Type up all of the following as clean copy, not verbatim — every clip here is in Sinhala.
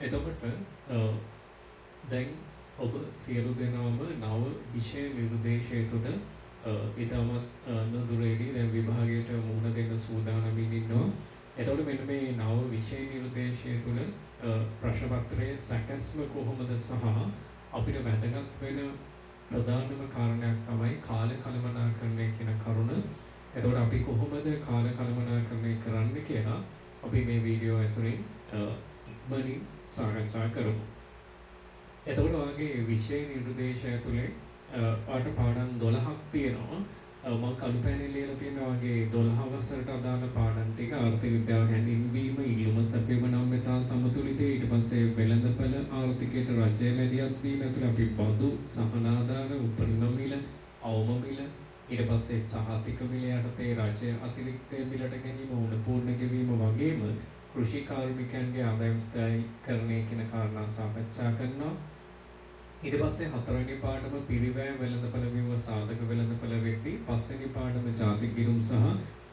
එතකොට දැන් ඔබ සියලු දෙනාම නව විෂය නිර්දේශය තුළ ඉතාමත් නොදුරේදී දැන් විභාගයට මුහුණ දෙන්න සූදානමින් ඉන්නවා. එතකොට මෙන්න මේ නව විෂය නිර්දේශය තුළ ප්‍රශ්න පත්‍රයේ සැකස්ම කොහොමද සහ අපිට වැදගත් වෙන ප්‍රධානම කාරණයක් තමයි කාල කළමනාකරණය කියන කරුණ. එතකොට අපි කොහොමද කාල කළමනාකරණය කරන්නේ කියලා අපි මේ වීඩියෝ ඇසුරින් ඉක්මනින් සාකච්ඡා කරමු. එතකොට ඔයගේ විෂය නිර්දේශය ඇතුලේ ඔයාට පාඩම් 12ක් තියෙනවා. මම කළු පැනල් ලියලා තියෙනවා වගේ 12 වසරට අදාළ පාඩම් ටික ආර්ථික විද්‍යාව හැඳින්වීම, ඉල්ලුම සැපයීම නම්‍යතා සමතුලිතය, ඊට පස්සේ වෙළඳපළ ආර්ථිකයට රජය මැදිහත් වීම ඇතුළේ අපි බදු, සහනාධාර, උපරිම මිල, අවම මිල, ඊට පස්සේ සහතික මිල යටතේ රජය අතිරික්ත මිලට ගැනීම, උණ පූර්ණ ගෙවීම වගේම කෘෂි කාර්මිකයන්ගේ ආදායම් ස්ථායීකරණය කියන කාරණා සාකච්ඡා කරනවා. ඊට පස්සේ හතරවෙනි පාඩම පිරිවැය වෙළඳපළ වීම සාධක වෙළඳපළ වෙද්දී, පස්වෙනි පාඩම ජාතික ගිණුම් සහ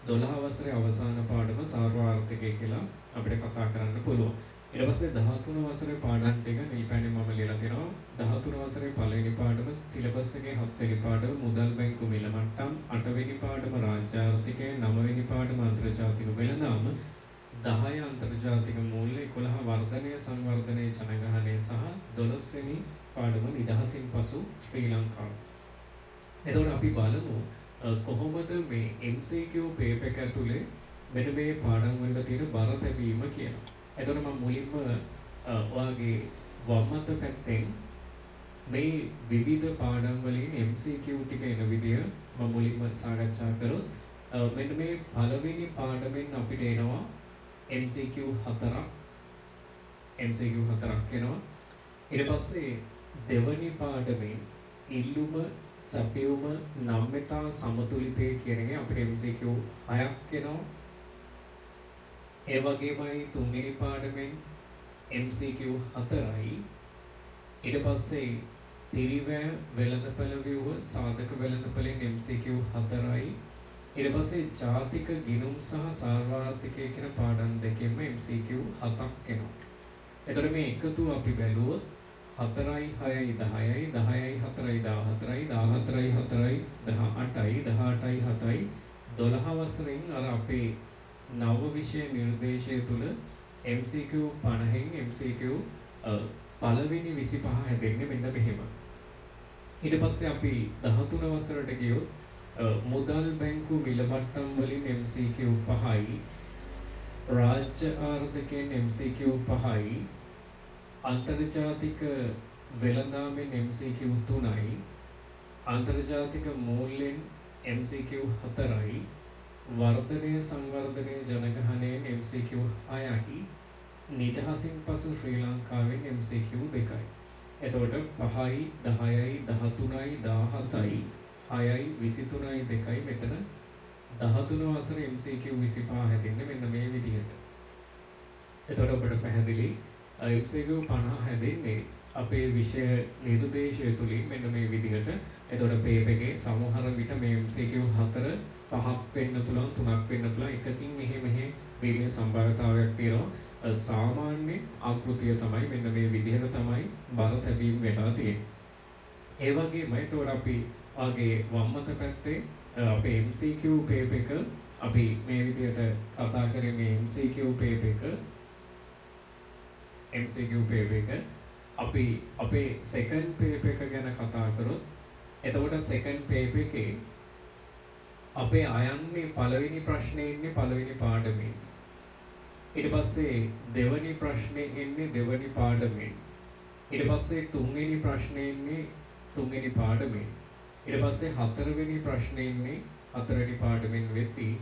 12 වසරේ අවසාන පාඩම සාර්වාර්ථිකය කියලා අපිට කතා කරන්න පුළුවන්. ඊට පස්සේ 13 වසරේ පාඩම් ටික නිල් පැනේ මම ලියලා තියෙනවා. 13 වසරේ පළවෙනි පාඩම සිලබස් එකේ 7 වෙනි පාඩම මුදල් බැංකු මිල මට්ටම්, 8 වෙනි පාඩම රාජ්‍ය ආර්ථිකය, 9 වෙනි පාඩම අන්තර්ජාතික වෙළඳාම, 10 අන්තර්ජාතික මූල්‍ය, 11 වර්ධනය සංවර්ධනය ජනගහනය සහ 12 වෙනි පාඩම නිදහසින් පසු ශ්‍රී ලංකාව. එතකොට අපි බලමු කොහොමද මේ MCQ පේපර් එක ඇතුලේ මෙන්න මේ පාඩම් වල තියෙන බර තැබීම කියලා. එතකොට මම මුලින්ම ඔයාගේ වම් අත පැත්තෙන් මේ විවිධ පාඩම් වලින් MCQ ටික එන විදිය මම මුලින්ම සාකච්ඡා කරොත් මෙන්න මේ පළවෙනි පාඩමෙන් අපිට එනවා MCQ 4ක්. MCQ 4ක් එනවා. ඊට පස්සේ දෙවනි පාඩමෙන් ඉල්ලුම සැපයුම නම්‍යතා සමතුලිතය කියන එක අපිට MCQ 6ක් එනවා. ඒ වගේමයි තුන්වෙනි පාඩමෙන් MCQ 4යි. ඊට පස්සේ පිරිවැය වෙළඳපළ ව්‍යුහ සාධක වෙළඳපළෙන් MCQ 4යි. ඊට පස්සේ ජාතික ගිණුම් සහ සාර්වාර්ථිකය කියන පාඩම් දෙකෙන්ම MCQ 7ක් එනවා. එතකොට මේ එකතු අපි බැලුවොත් 4යි 6යි 10යි 10යි 4යි 14යි 14යි 4යි 18යි 18යි 7යි 12 වසරෙන් අර අපේ නව විෂය නිර්දේශය තුල MCQ 50න් MCQ පළවෙනි 25 හැදෙන්නේ මෙන්න මෙහෙම. ඊට පස්සේ අපි 13 වසරට ගියොත් මුදල් බැංකු මිල මට්ටම් වලින් MCQ 5යි, රාජ්‍ය ආර්ථිකයෙන් MCQ 5යි, අන්තර්ජාතික වෙළඳාමෙන් MCQ 3යි, අන්තර්ජාතික මූල්‍යෙන් MCQ 4යි, වර්ධනය සංවර්ධනය ජනගහනයෙන් MCQ 6යි, නිදහසින් පසු ශ්‍රී ලංකාවෙන් MCQ 2යි. එතකොට 5යි 10යි 13යි 17යි 6යි 23යි 2යි මෙතන 13 වසර MCQ 25 හැදින්නේ මෙන්න මේ විදිහට. එතකොට ඔබට පැහැදිලි MCQ 50 හැදෙන්නේ අපේ විෂය නිර්දේශය තුලින් මෙන්න මේ විදිහට. එතකොට පේපර් එකේ සමහර විට මේ MCQ 4 5ක් වෙන්න පුළුවන් 3ක් වෙන්න පුළුවන් එකකින් මෙහෙ වීමේ සම්භාවිතාවයක් තියෙනවා. සාමාන්‍ය ආකෘතිය තමයි මෙන්න මේ විදිහට තමයි බර තැබීම වෙලා තියෙන්නේ. ඒ වගේම එතකොට අපි ආගේ වම් අත පැත්තේ අපේ MCQ පේපර් එක අපි මේ විදිහට කතා කරේ මේ MCQ පේපර් එක අපි අපේ සෙකන්ඩ් පේපර් එක ගැන කතා කරොත් එතකොට සෙකන්ඩ් පේපර් එකේ අපේ අයන්නේ පළවෙනි ප්‍රශ්නේ ඉන්නේ පළවෙනි පාඩමේ. ඊට පස්සේ දෙවෙනි ප්‍රශ්නේ ඉන්නේ දෙවෙනි පාඩමේ. ඊට පස්සේ තුන්වෙනි ප්‍රශ්නේ ඉන්නේ තුන්වෙනි පාඩමේ. ඊට පස්සේ හතරවෙනි ප්‍රශ්නේ ඉන්නේ හතරවෙනි පාඩමෙන් වෙද්දී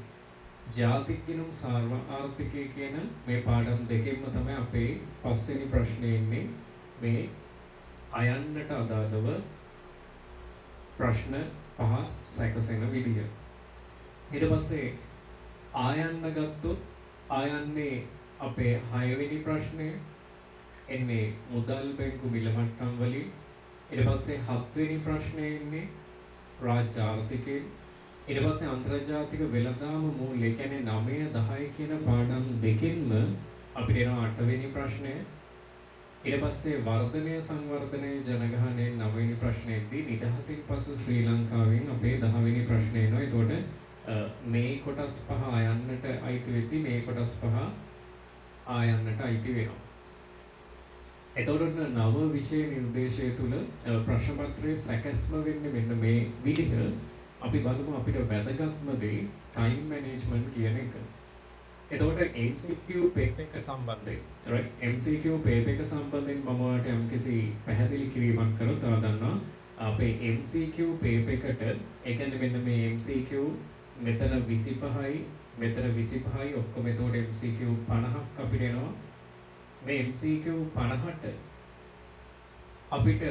ජාතික ගිණුම් සාර්වාර්ථිකය කියන මේ පාඩම් දෙකෙන්ම තමයි අපේ පස්වෙනි ප්‍රශ්නේ ඉන්නේ මේ අයන්නට අදාළව ප්‍රශ්න 5 සැකසෙන විදිය. ඊට පස්සේ ආයන්න ගත්තොත් ආයන්නේ අපේ 6 වෙනි ප්‍රශ්නය එන්නේ මුදල් බැංකු මිල මට්ටම් වලින්. ඊට පස්සේ 7 වෙනි ප්‍රශ්නේ ඉන්නේ රාජ්‍ය ආර්ථිකයෙන්. ඊට පස්සේ අන්තර්ජාතික වෙළඳාම මූල්‍ය කියන්නේ 9 10 කියන පාඩම් දෙකෙන්ම අපිට එනවා 8 වෙනි ප්‍රශ්නය. ඊට පස්සේ වර්ධනය සංවර්ධනය ජනගහනයේ 9 වෙනි ප්‍රශ්නයේදී නිදහසින් පසු ශ්‍රී ලංකාවෙන් අපේ 10 වෙනි ප්‍රශ්නය එනවා. එතකොට මේ කොටස් පහ ආයන්නට අයිති වෙද්දී මේ කොටස් පහ ආයන්නට අයිති වෙනවා. එතකොට නව විෂය නිර්දේශය තුල ප්‍රශ්න පත්‍රයේ සැකස්ම වෙන්නේ මෙන්න මේ විදිහ. අපි බලමු අපිට වැදගත්ම දේ ටයිම් මැනේජ්මන්ට් කියන එක. එතකොට MCQ පේපර් එක සම්බන්ධයෙන් right MCQ පේපර් එක සම්බන්ධයෙන් මම ඔයාලට යම්කිසි පැහැදිලි කිරීමක් කරොත් ඔයා දන්නවා අපේ MCQ පේපර් එකට ඒ කියන්නේ මෙන්න මේ MCQ මෙතන 25යි මෙතන 25යි ඔක්කොම එතකොට MCQ 50ක් අපිට එනවා. මේ MCQ 50ට අපිට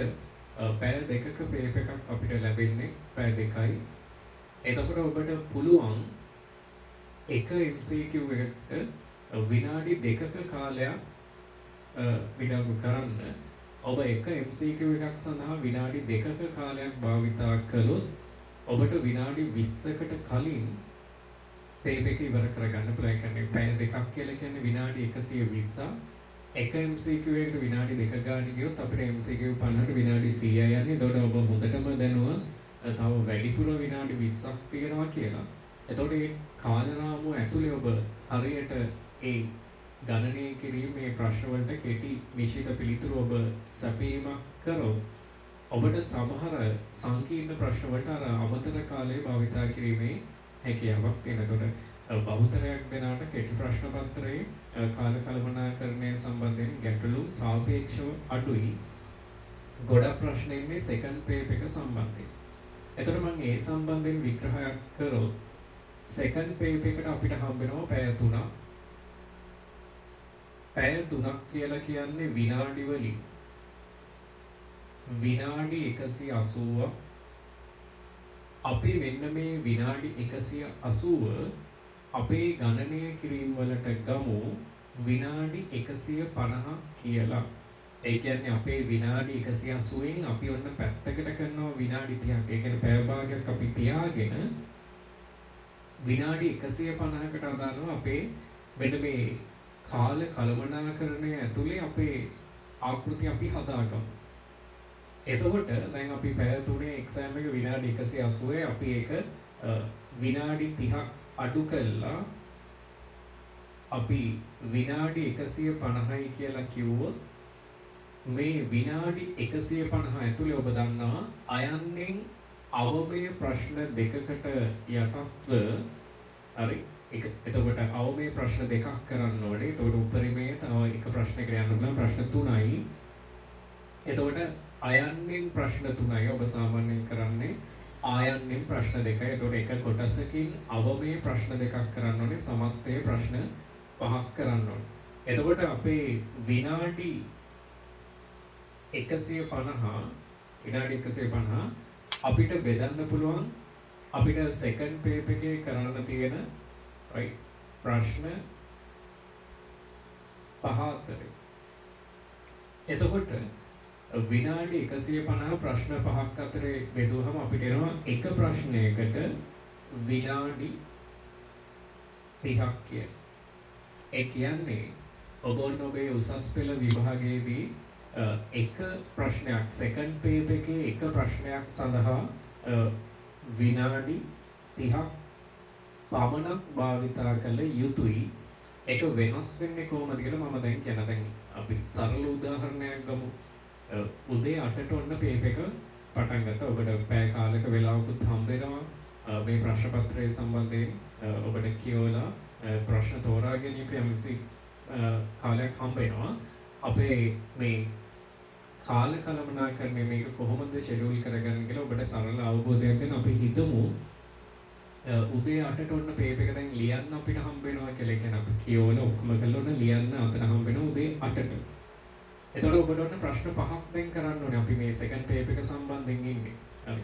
පැය දෙකක පේපර් එකක් අපිට ලැබෙන්නේ පැය දෙකයි. එතකොට ඔබට පුළුවන් එක MCQ එකකට විනාඩි දෙකක කාලයක් විඩාව කරන්න. ඔබ එක MCQ එකක් සඳහා විනාඩි දෙකක කාලයක් භාවිතා කළොත් ඔබට විනාඩි 20කට කලින් පේපර් එක ඉවර කරගන්න පුළුවන්. ඒ කියන්නේ පැය දෙකක් කියලා කියන්නේ විනාඩි 120ක්. එක MCQ එකකට විනාඩි දෙක ගන්න ගියොත් අපිට MCQ 50ට විනාඩි 100යි යන්නේ. එතකොට ඔබ හොඳටම දැනුවා තව වැඩිපුර විනාඩි 20ක් තියෙනවා කියලා. එතකොට මේ කාලරාමුව ඇතුලේ ඔබ හරියට ඒ ගණනය කිරීමේ ප්‍රශ්න වලට කෙටි නිශ්චිත පිළිතුරු ඔබ සැපීමක් කරොත් ඔබට සමහර සංකීර්ණ ප්‍රශ්න වලට අර අමතර කාලය භාවිතා කිරීමේ හැකියාවක් තියෙනවා. එතකොට බහුතරයක් දෙනාට කෙටි ප්‍රශ්න පත්‍රයේ කාල කළමනාකරණය සම්බන්ධයෙන් ගැටලු සාපේක්ෂව අඩුයි. ගොඩක් ප්‍රශ්න ඉන්නේ සෙකන්ඩ් පේපර් එක සම්බන්ධයෙන්. එතකොට මම ඒ සම්බන්ධයෙන් විග්‍රහයක් කරොත් සෙකන්ඩ් පේපර් එකට අපිට හම්බ වෙනවා පැය 3ක්. පැය 3ක් කියලා කියන්නේ විනාඩි වලින් විනාඩි 180ක්. අපි මෙන්න මේ විනාඩි 180 අපේ ගණනය කිරීම වලට ගමු විනාඩි 150ක් කියලා. ඒ කියන්නේ අපේ විනාඩි 180න් අපි ඔන්න පැත්තකට කරනවා විනාඩි 30ක්. ඒ කියන්නේ පැය භාගයක් අපි තියාගෙන විනාඩි 150කට අදාළව අපේ මෙන්න මේ කාල කළමනාකරණය ඇතුලේ අපේ ආකෘති අපි හදාගමු. එතකොට දැන් අපි පැය 3 එක්සෑම් එක විනාඩි 180 අපි ඒක විනාඩි 30ක් අඩු කළා අපි විනාඩි 150යි කියලා කිව්වොත් මේ විනාඩි 150 ඇතුලේ ඔබ දන්නවා අයන්නෙන් අවමය ප්‍රශ්න දෙකකට යටත්ව හරි එතකොට අවමය ප්‍රශ්න දෙකක් කරන්න ඕනේ. එතකොට උපරිමයේ තව එක ප්‍රශ්නයකට යන්න පුළුවන් ප්‍රශ්න 3යි. එතකොට අයන්නෙන් ප්‍රශ්න 3යි ඔබ සාමාන්‍යයෙන් කරන්නේ ආයන්නෙන් ප්‍රශ්න 2යි. එතකොට එක කොටසකින් අවමය ප්‍රශ්න දෙකක් කරන්න ඕනේ. සමස්තයේ ප්‍රශ්න 5ක් කරන්න ඕනේ. එතකොට අපේ විනාඩි 150 අපිට බෙදන්න පුළුවන් අපිට සෙකන්ඩ් පේපර් එකේ කරන්න තියෙන right ප්‍රශ්න 5 අතරේ. එතකොට විනාඩි 150 ප්‍රශ්න 5ක් අතරේ බෙදුවහම අපිට එනවා එක ප්‍රශ්නයකට විනාඩි 30ක් කියලා. ඒ කියන්නේ ඔබ ඔබේ උසස් පෙළ විභාගයේදී එක ප්‍රශ්නයක් සෙකන්ඩ් පේපර් එකේ එක ප්‍රශ්නයක් සඳහා විනාඩි 30ක් පමණක් භාවිතා කළ යුතුයි. ඒක වෙනස් වෙන්නේ කොහොමද කියලා මම දැන් කියන දැන් අපි සරල උදාහරණයක් ගමු. උදේ 8ට ඔන්න පේපර් එක පටන් ගත්තා. ඔබට පැය කාලයක වෙලාවකුත් හම්බ වෙනවා. මේ ප්‍රශ්න පත්‍රය සම්බන්ධයෙන් ඔබට කියවලා ප්‍රශ්න තෝරා ගැනීම යම්කිසි කාලයක් හම්බ වෙනවා. අපේ මේ කාල කළමනාකරණය මේක කොහොමද ෂෙඩියුල් කරගන්න කියලා ඔබට සරල අවබෝධයක් දෙන්න අපි හිතමු. උදේ 8ට ඔන්න පේපර් එක දැන් ලියන්න අපිට හම්බ වෙනවා කියලා. කියන්නේ අපි කියවල ඔක්කොම කරලා ඔන්න ලියන්න අතන හම්බ වෙනවා උදේ 8ට. එතකොට ඔබට ඔන්න ප්‍රශ්න 5ක් දැන් කරන්න ඕනේ. අපි මේ සෙකන්ඩ් පේපර් එක සම්බන්ධයෙන් ඉන්නේ. හරි.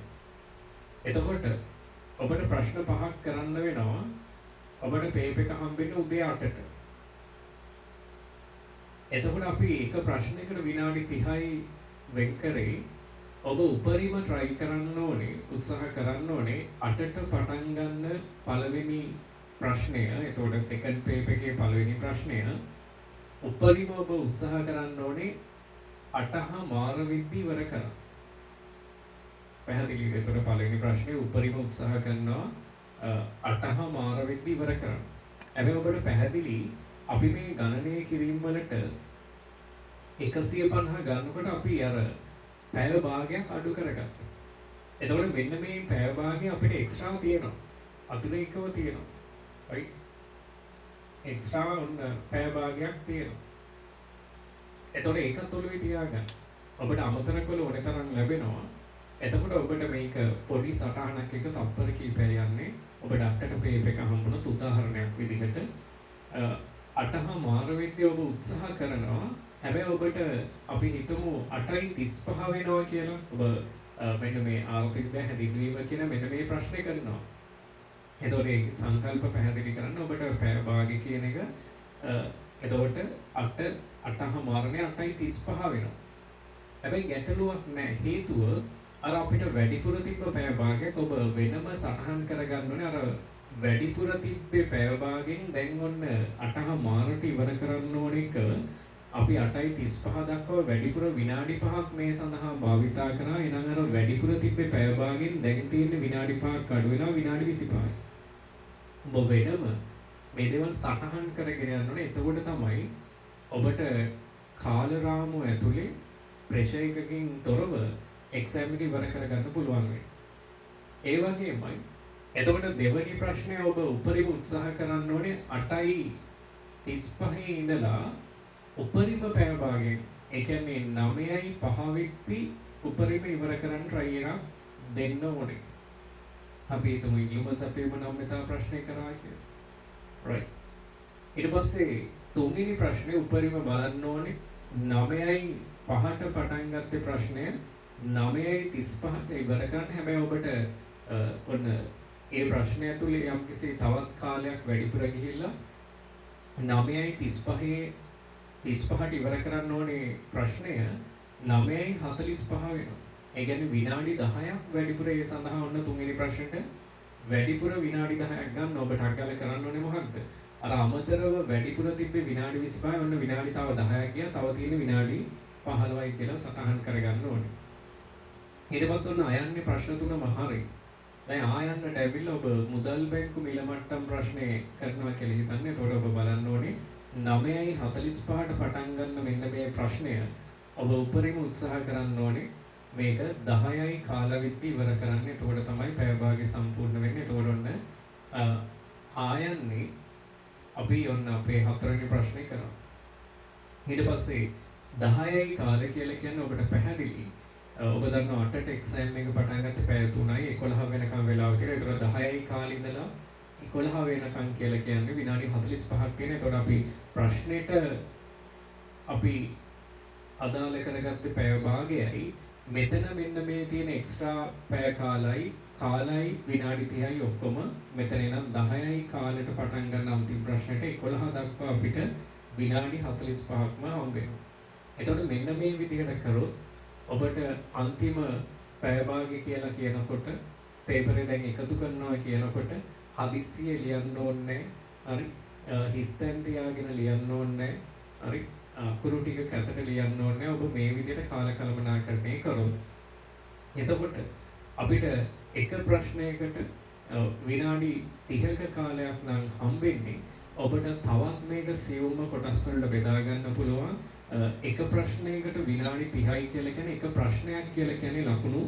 එතකොට ඔබට ප්‍රශ්න 5ක් කරන්න වෙනවා. ඔබට පේපර් එක හම්බෙන්නේ උදේ 8ට. එතකොට අපි එක ප්‍රශ්නයකට විනාඩි 30යි වෙන් කරේ. ඔබ උපරිම try කරන්න ඕනේ, උත්සාහ කරන්න ඕනේ 8ට පටන් ගන්න පළවෙනි ප්‍රශ්නය. එතකොට සෙකන්ඩ් පේපර් එකේ පළවෙනි ප්‍රශ්නය උපරිම ඔබ උත්සාහ කරන්න ඕනේ 8 මාර විද්‍ය ඉවර කරා. පැහැදිලිද? ඒතර පළවෙනි ප්‍රශ්නේ උපරිම උත්සාහ කරනවා 8 මාර විද්‍ය ඉවර කරන්න. හැබැයි ඔබට පැහැදිලි අපි මේ ගණනය කිරීම වලට 150 ගන්නකොට අපි අර පැය භාගයක් අඩු කරගත්තා. එතකොට මෙන්න මේ පැය භාගය අපිට එක්ස්ට්‍රා තියෙනවා. අතිරේකව තියෙනවා. right? එක්ස්ට්‍රා පැය භාගයක් තියෙනවා. එතකොට ඒකත් ඔළුවේ තියාගන්න. ඔබට අමතර කළ ඕනේ තරම් ලැබෙනවා. එතකොට ඔබට මේක පොඩි සටහනක් එක තප්පර කීපයක් යන්නේ. ඔබට අටට පේප් එක හම්බුනොත් උදාහරණයක් විදිහට 8 මාර විද්‍ය ඔබ උත්සාහ කරනවා. හැබැයි ඔබට අපි හිතමු 8:35 වෙනවා කියලා. ඔබ මෙන්න මේ ආර්ථික දේ හැදින්වීම කියන මෙන්න මේ ප්‍රශ්නේ කරනවා. එතකොට ඒ සංකල්ප පැහැදිලි කරන්න ඔබට පැය භාගය කියන එක එතකොට 8 මාරනේ 8:35 වෙනවා. හැබැයි ගැටලුවක් නැහැ. හේතුව අර අපිට වැඩිපුර තිබ්බ පැය භාගයක් ඔබ වෙනම සටහන් කරගන්න ඕනේ. අර වැඩිපුර තිබ්බේ පැය භාගෙන් දැන් ඔන්න 8 මාරට ඉවර කරන්න ඕන එක අපි 8:35 දක්වා වැඩිපුර විනාඩි 5ක් මේ සඳහා භාවිතා කරා. එහෙනම් අර වැඩිපුර තිබ්බේ පැය භාගෙන් දැන් තියෙන විනාඩි 5ක් අඩු වෙනවා විනාඩි 25යි. ඔබ වෙනම මේ දේවල් සටහන් කරගෙන යන්න ඕනේ. එතකොට තමයි ඔබට කාල රාමුව ඇතුලේ ප්‍රෙෂර් එකකින් තොරව එක්සෑම් එක ඉවර කරගන්න පුළුවන් වෙන්නේ. ඒ වගේමයි එතකොට දෙවෙනි ප්‍රශ්නය ඔබ උපරිම උත්සාහ කරන්න ඕනේ 8:35 ඉඳලා උපරිම පැය භාගයෙන් ඒ කියන්නේ 9:05 වෙද්දී උපරිම ඉවර කරන්න try එකක් දෙන්න ඕනේ. අපි හිතමු ඉල්ලුම සැපයීම නම් මෙතන ප්‍රශ්නේ කරා කියලා. right. ඊට පස්සේ තුන්වෙනි ප්‍රශ්නේ උපරිම බලන්න ඕනේ 9:05ට පටන් ගත්තේ ප්‍රශ්නය 9:35ට ඉවර කරන්න. හැබැයි ඔබට ඔන්න ඒ ප්‍රශ්නය ඇතුලේ යම්කිසි තවත් කාලයක් වැඩිපුර ගිහිල්ලා 9:35ට ඉවර කරන්න ඕනේ ප්‍රශ්නය 9:45 වෙනවා. ඒ කියන්නේ විනාඩි 10ක් වැඩිපුර ඒ සඳහා ඔන්න තුන්වෙනි ප්‍රශ්නෙට වැඩිපුර විනාඩි 10ක් ගන්න ඔබට අග්ගල කරන්න ඕනේ මොකක්ද? අර අමතරව වැඩිපුර තිබ්බේ විනාඩි 25 ඔන්න විනාඩි තව 10ක් ගියා. තව තියෙන විනාඩි 15යි කියලා සටහන් කරගන්න ඕනේ. ඊට පස්සේ ඔන්න අයන්නේ ප්‍රශ්න තුනම හරි. දැන් ආයන්නට ඇවිල්ලා ඔබ මුදල් බැංකු මිල මට්ටම් ප්‍රශ්නේ කරනවා කියලා හිතන්නේ. එතකොට ඔබ බලන්න ඕනේ 9:45ට පටන් ගන්න මෙන්න මේ ප්‍රශ්නය ඔබ උපරිම උත්සාහ කරන්න ඕනේ මේක 10යි කාලවිද්‍ය ඉවර කරන්න. එතකොට තමයි පැය භාගය සම්පූර්ණ වෙන්නේ. එතකොට ඔන්න ආයන්නේ අපි ඔන්න අපේ හතරවෙනි ප්‍රශ්නේ කරා. ඊට පස්සේ 10යි කාලය කියලා කියන්නේ ඔබට පැහැදිලි. ඔබ දන්නවා 8ට එක්සෑම් එක පටන් ගත්තේ පැය 3යි 11 වෙනකම් වෙලාව තියෙනවා. ඒතර 10යි කාලේ ඉඳලා 11 වෙනකම් කියලා කියන්නේ විනාඩි 45ක් තියෙනවා. ඒතකොට අපි ප්‍රශ්නෙට අපි අදාළ කරගත්තේ පැය භාගයයි. මෙතන මෙන්න මේ තියෙන එක්ස්ට්‍රා පැය කාලයි විනාඩි 30යි ඔක්කොම මෙතන එනම් 10යි කාලෙට පටන් ගන්න අන්තිම ප්‍රශ්නෙට 11 දක්වා අපිට විනාඩි 45ක්ම හම්බ වෙනවා. එතකොට මෙන්න මේ විදිහට කරොත් ඔබට අන්තිම පැය භාගය කියලා කියනකොට පේපරේ දැන් එකතු කරනවා කියනකොට හදිස්සිය ලියන්න ඕනේ. හරි. හිස්තැන් තියාගෙන ලියන්න ඕනේ. හරි. අකුරු ටික කැතට ලියන්න ඕනේ. ඔබ මේ විදිහට කාලකලමනාකරණය කරොත් එතකොට අපිට එක ප්‍රශ්නයකට විනාඩි 30ක කාලයක් නම් හම්බෙන්නේ. ඔබට තවත් මේක සියුම්ම කොටස් වලට බෙදා ගන්න පුළුවන්. එක ප්‍රශ්නයකට විනාඩි 30යි කියලා කියන්නේ එක ප්‍රශ්නයක් කියලා කියන්නේ ලකුණු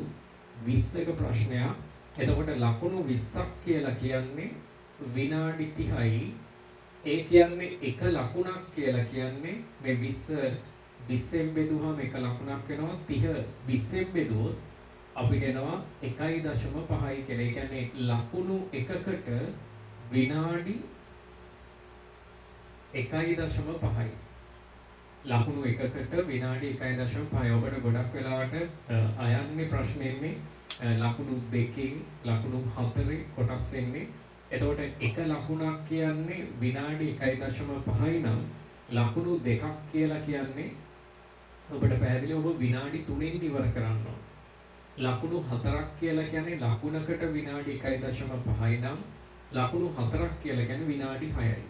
20ක ප්‍රශ්නයක්. එතකොට ලකුණු 20ක් කියලා කියන්නේ විනාඩි 30යි. ඒ කියන්නේ එක ලකුණක් කියලා කියන්නේ මේ 20ෙන් බෙදුවහම එක ලකුණක් වෙනවා. 30 20ෙන් බෙදුවොත් අපිට එනවා 1.5යි කියලා. ඒ කියන්නේ ලකුණු එකකට විනාඩි 1.5යි. ලකුණු එකකට විනාඩි 1.5යි. ඔබට ගොඩක් වෙලාවට අයන්නේ ප්‍රශ්නෙන්නේ ලකුණු 2කින් ලකුණු 4 කොටස් එන්නේ. එතකොට එක ලකුණක් කියන්නේ විනාඩි 1.5යි නම් ලකුණු 2ක් කියලා කියන්නේ ඔබට පැහැදිලි ඔබ විනාඩි 3ෙන් ඉවර කරන්න ඕන. ලකුණු 4ක් කියලා කියන්නේ ලකුණකට විනාඩි 1.5යි නම් ලකුණු 4ක් කියලා කියන්නේ විනාඩි 6යි.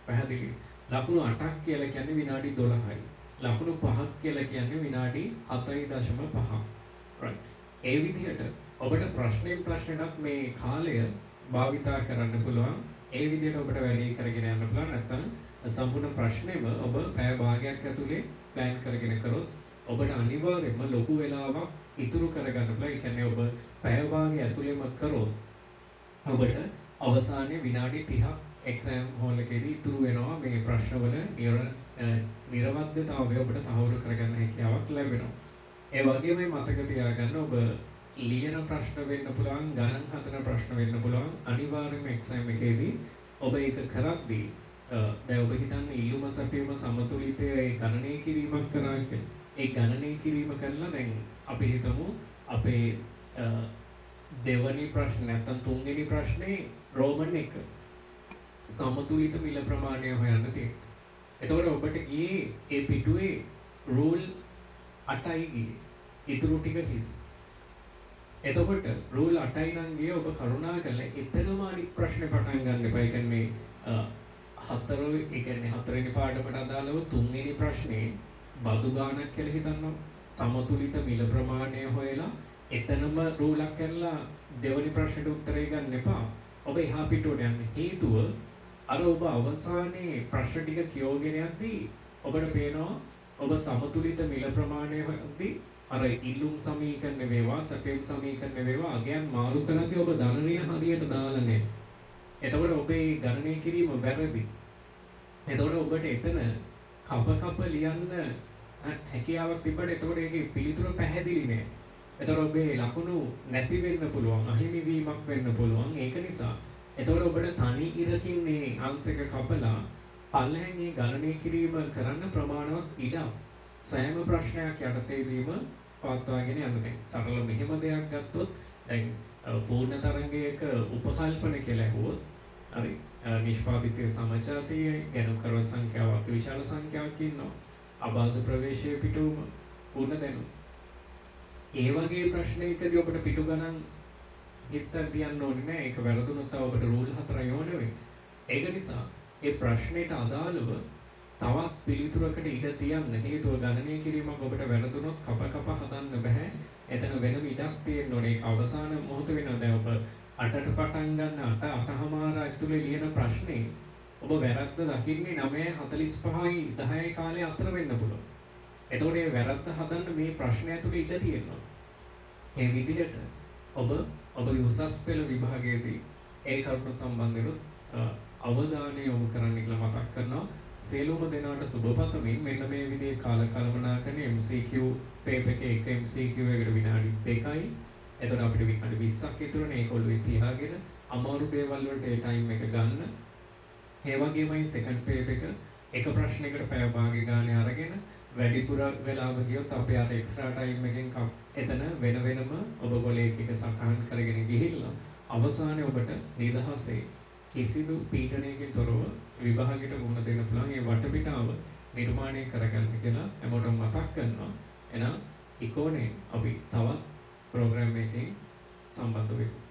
පැහැදිලි. ලකුණු 8ක් කියලා කියන්නේ විනාඩි 12යි. ලකුණු 5ක් කියලා කියන්නේ විනාඩි 7.5. right. ඒ විදිහට ඔබට ප්‍රශ්නෙන් ප්‍රශ්නයක් මේ කාලය භාවිතා කරන්න පුළුවන්. ඒ විදිහට ඔබට වැඩේ කරගෙන යන්න පුළුවන්. නැත්නම් සම්පූර්ණ ප්‍රශ්නේම ඔබ පැය භාගයක් ඇතුලේ ප්ලෑන් කරගෙන කරොත් ඔබට අනිවාර්යයෙන්ම ලොකු වෙලාවක් ඉතුරු කරගන්න පුළුවන්. ඒ කියන්නේ ඔබ පැය භාගය ඇතුලේම කරොත් ඔබට අවසානයේ විනාඩි 30ක් එක්සෑම් හෝල් එකේදී ඉතුරු වෙනවා මේ ප්‍රශ්නවල නිර්වද්‍යතාවය ඔබට තහවුරු කරගන්න හැකියාවක් ලැබෙනවා. ඒ වගේම මතක තියාගන්න ඔබ ලියන ප්‍රශ්න වෙන්න පුළුවන්, ගණන් හදන ප්‍රශ්න වෙන්න පුළුවන්. අනිවාර්යයෙන්ම එක්සෑම් එකේදී ඔබ ඒක කරද්දී දැන් ඔබ හිතන්නේ ඉල්ලුම සැපීම සමතුලිතයේ ගණනය කිරීමක් කරා කියලා. ඒ ගණනය කිරීම කරලා දැන් අපි හිතමු අපේ දෙවනි ප්‍රශ්නේ නැත්නම් තුන්වෙනි ප්‍රශ්නේ රෝමන් 1 සමතුලිත මිල ප්‍රමාණය හොයන්න තියෙනවා. එතකොට ඔබට ගියේ ඒ පිටුවේ රූල් 8යි ගියේ. ඉතුරු ටික හිස්. එතකොට රූල් 8යි නම් ගියේ ඔබ කරුණාකරලා එතනම අනිත් ප්‍රශ්නේ පටන් ගන්න එපා. ඒ කියන්නේ හතරවෙනි පාඩමට අදාළව තුන්වෙනි ප්‍රශ්නේ බදු ගාණක් කියලා හිතන්නවා. සමතුලිත මිල ප්‍රමාණය හොයලා එතනම රූලක් කරලා දෙවෙනි ප්‍රශ්නෙට උත්තරය ගන්න එපා. ඔබ එහා පිටුවට යන්න. හේතුව අර ඔබ අවසානයේ ප්‍රශ්න ටික කියවගෙන යද්දී ඔබට පේනවා ඔබ සමතුලිත මිල ප්‍රමාණය හොයද්දී අර ඉල්ලුම් සමීකරණ වේවා සැපයුම් සමීකරණ වේවා අගයන් මාරු කරද්දී ඔබ ධන ඍණ හරියට දාලා නැහැ. එතකොට ඔබේ ගණනය කිරීම වැරදි. එතකොට ඔබට එතන කප ලියන්න හැකියාවක් තිබ්බට එතකොට ඒකේ පිළිතුර පැහැදිලි නෑ. එතකොට ඔබේ ලකුණු නැති වෙන්න පුළුවන්, අහිමි වීමක් වෙන්න පුළුවන්. ඒක නිසා එතකොට ඔබට තනි ඉරකින් මේ අංශක කපලා පල්ලෙන් මේ ගණනය කිරීම කරන්න ප්‍රමාණවත් ඉඩක් සෑම ප්‍රශ්නයක් යටතේදීම පවත්වාගෙන යන්න දැන් සරල මෙහෙම දෙයක් ගත්තොත් දැන් පූර්ණ තරංගයක උපකල්පන කියලා ඇහුවොත් හරි නිෂ්පාදිතයේ සමජාතීය ගැන කරන සංඛ්‍යාව අතිවිශාල සංඛ්‍යාවක් ඉන්නවා. අබාධ ප්‍රවේශයේ පිටුම පූර්ණ දැනුම. ඒ වගේ ප්‍රශ්නයකදී ඔබට පිටු ගණන් හිස්තර තියන්න ඕනේ නෑ. ඒක වැරදුනොත් ඔබට රූල් 4 යොන වෙයි. ඒක නිසා ඒ ප්‍රශ්නෙට අදාළව තවත් පිළිතුරකට ඉඩ තියන්න. හේතුව ගණනය කිරීමක් ඔබට වැරදුනොත් කප හදන්න බෑ. එතන වෙනම ඉඩක් තියෙන්න ඕනේ. ඒක අවසාන මොහොත වෙනවා. දැන් ඔබ 8ට පටන් ගන්න 8:00 ඇතුලේ ලියන ප්‍රශ්නේ ඔබ වැරද්ද දකින්නේ 9:45යි 10යි කාලේ අතර වෙන්න පුළුවන්. එතකොට මේ වැරද්ද හදන්න මේ ප්‍රශ්නය ඇතුලේ ඉඩ තියෙනවා. මේ විදිහට ඔබගේ උසස් පෙළ විභාගයේදී ඒ කරුණු සම්බන්ධව අවධානය යොමු කරන්න කියලා මතක් කරනවා. සියලුම දෙනාට සුබපතමින් මෙන්න මේ විදිහේ කාලකලමනාකරන MCQ පේපර් එකේ එක MCQ එකට විනාඩි 2යි. එතකොට අපිට විනාඩි 20ක් ඉතුරුනේ. ඒක ඔළුවේ තියාගෙන අමාරු දේවල් වලට ඒ ටයිම් එක ගන්න. ඒ වගේමයි සෙකන්ඩ් පේපර් එක ප්‍රශ්නයකට පැය භාගය ගානේ අරගෙන වැඩිපුර වෙලාව ගියොත් අපි අර එක්ස්ට්‍රා ටයිම් එකෙන් එතන වෙනම ඔබ ගොල්ලෝ එක සටහන් කරගෙන ගිහිල්ලා අවසානයේ ඔබට නිදහසේ කිසිදු පීඩනයකින් තොරව විභාගයට මුහුණ දෙන්න පුළුවන් ඒ වටපිටාව නිර්මාණය කරගන්න කියලා හැමෝටම මතක් කරනවා. එහෙනම් ඉකෝනේ අපි තවත් ප්‍රෝග්‍රෑම් එකකින් සම්බන්ධ වෙමු.